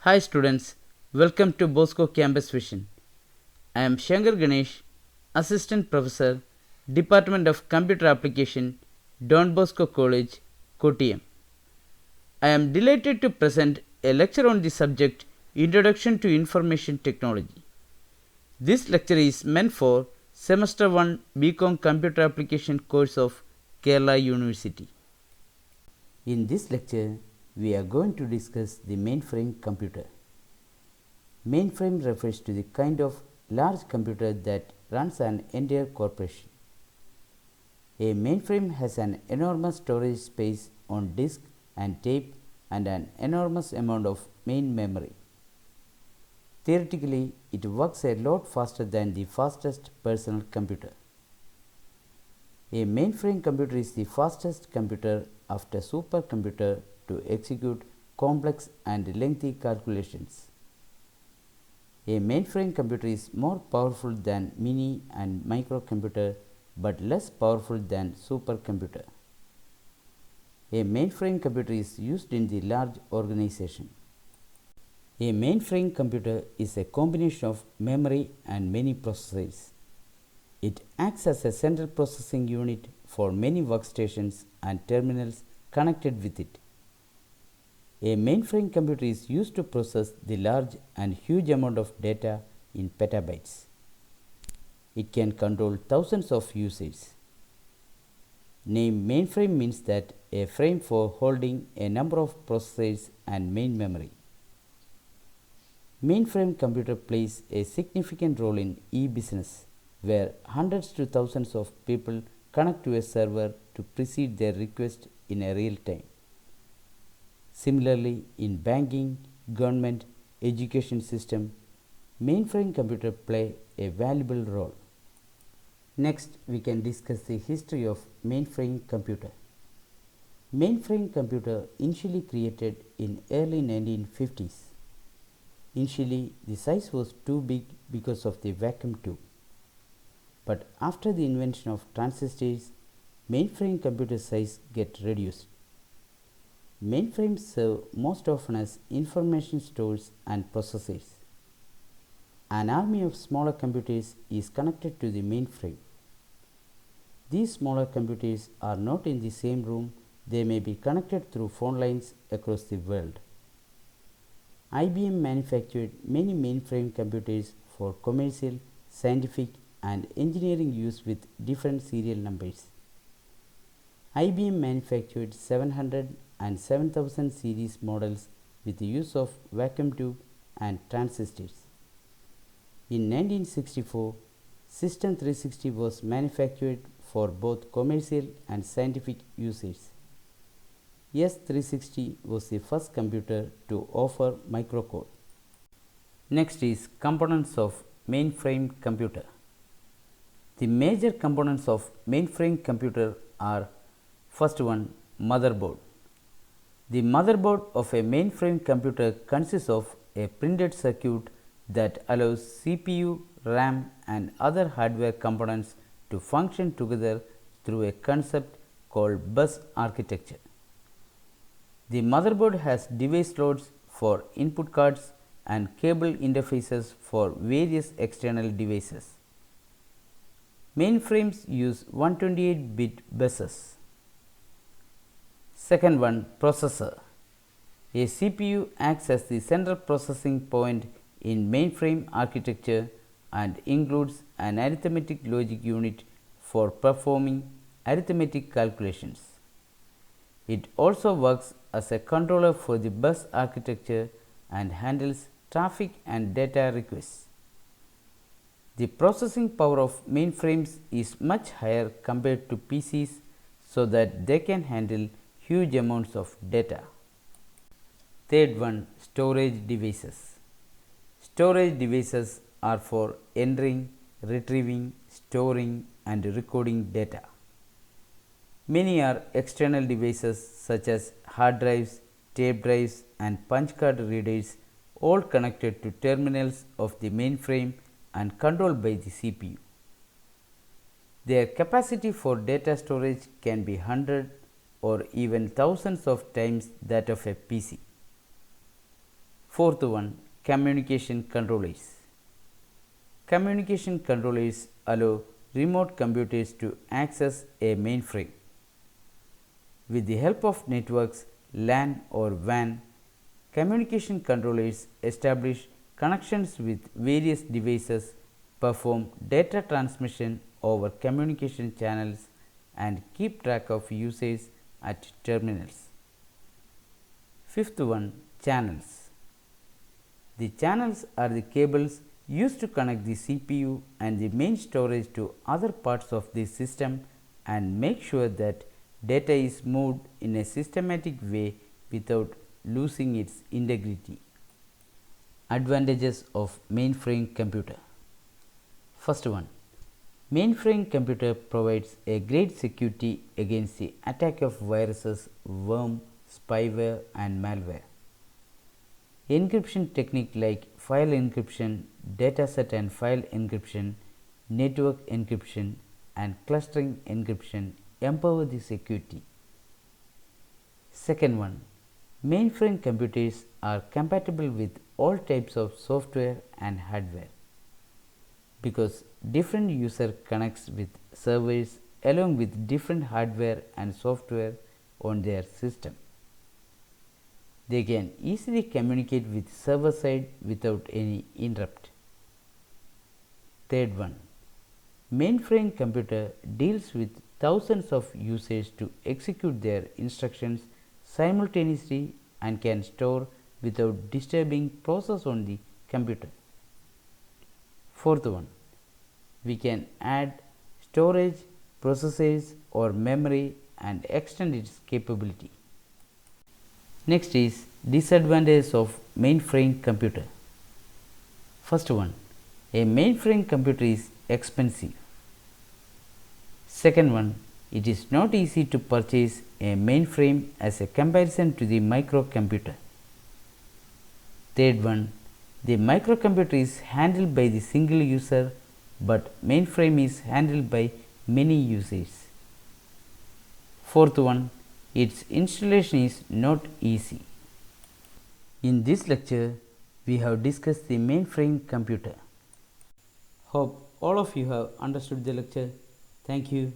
Hi students, welcome to Bosco Campus Vision. I am Shankar Ganesh, Assistant Professor, Department of Computer Application, Don Bosco College, Kottayam. I am delighted to present a lecture on the subject Introduction to Information Technology. This lecture is meant for Semester 1 BCom Computer Application course of Kerala University. In this lecture, we are going to discuss the mainframe computer. Mainframe refers to the kind of large computer that runs an entire corporation. A mainframe has an enormous storage space on disk and tape and an enormous amount of main memory. Theoretically, it works a lot faster than the fastest personal computer. A mainframe computer is the fastest computer after supercomputer to execute complex and lengthy calculations. A mainframe computer is more powerful than mini and microcomputer but less powerful than supercomputer. A mainframe computer is used in the large organization. A mainframe computer is a combination of memory and many processors. It acts as a central processing unit for many workstations and terminals connected with it. A mainframe computer is used to process the large and huge amount of data in petabytes. It can control thousands of users. Name mainframe means that a frame for holding a number of processors and main memory. Mainframe computer plays a significant role in e-business, where hundreds to thousands of people connect to a server to precede their request in a real time. Similarly, in banking, government, education system, mainframe computer play a valuable role. Next, we can discuss the history of mainframe computer. Mainframe computer initially created in early 1950s. Initially, the size was too big because of the vacuum tube. But after the invention of transistors, mainframe computer size get reduced. Mainframes serve most often as information stores and processors. An army of smaller computers is connected to the mainframe. These smaller computers are not in the same room, they may be connected through phone lines across the world. IBM manufactured many mainframe computers for commercial, scientific, and engineering use with different serial numbers. IBM manufactured 700 and 7000 series models with the use of vacuum tube and transistors. In 1964, System 360 was manufactured for both commercial and scientific uses. S360 was the first computer to offer microcode. Next is components of mainframe computer. The major components of mainframe computer are: first one, motherboard. The motherboard of a mainframe computer consists of a printed circuit that allows CPU, RAM, and other hardware components to function together through a concept called bus architecture. The motherboard has device slots for input cards and cable interfaces for various external devices. Mainframes use 128-bit buses. Second one, processor. A CPU acts as the central processing point in mainframe architecture and includes an arithmetic logic unit for performing arithmetic calculations. It also works as a controller for the bus architecture and handles traffic and data requests. The processing power of mainframes is much higher compared to PCs, so that they can handle huge amounts of data. Third one, storage devices. Storage devices are for entering, retrieving, storing, and recording data. Many are external devices such as hard drives, tape drives, and punch card readers, all connected to terminals of the mainframe and controlled by the CPU. Their capacity for data storage can be 100 or even thousands of times that of a PC. Fourth one, communication controllers. Communication controllers allow remote computers to access a mainframe. With the help of networks LAN or WAN, communication controllers establish connections with various devices, perform data transmission over communication channels, and keep track of usage at terminals. Fifth one, channels. The channels are the cables used to connect the CPU and the main storage to other parts of the system and make sure that data is moved in a systematic way without losing its integrity. Advantages of mainframe computer. First one, mainframe computer provides a great security against the attack of viruses, worm, spyware and malware. Encryption technique like file encryption, dataset and file encryption, network encryption and clustering encryption empower the security. Second one, mainframe computers are compatible with all types of software and hardware because different user connects with servers along with different hardware and software on their system. They can easily communicate with server side without any interrupt. Third one, mainframe computer deals with thousands of users to execute their instructions simultaneously and can store without disturbing process on the computer. Fourth one, we can add storage, processors or memory and extend its capability. Next is disadvantages of mainframe computer. First one, a mainframe computer is expensive. Second one, it is not easy to purchase a mainframe as a comparison to the microcomputer. Third one, the microcomputer is handled by the single user, but mainframe is handled by many users. Fourth one, its installation is not easy. In this lecture, we have discussed the mainframe computer. Hope all of you have understood the lecture. Thank you.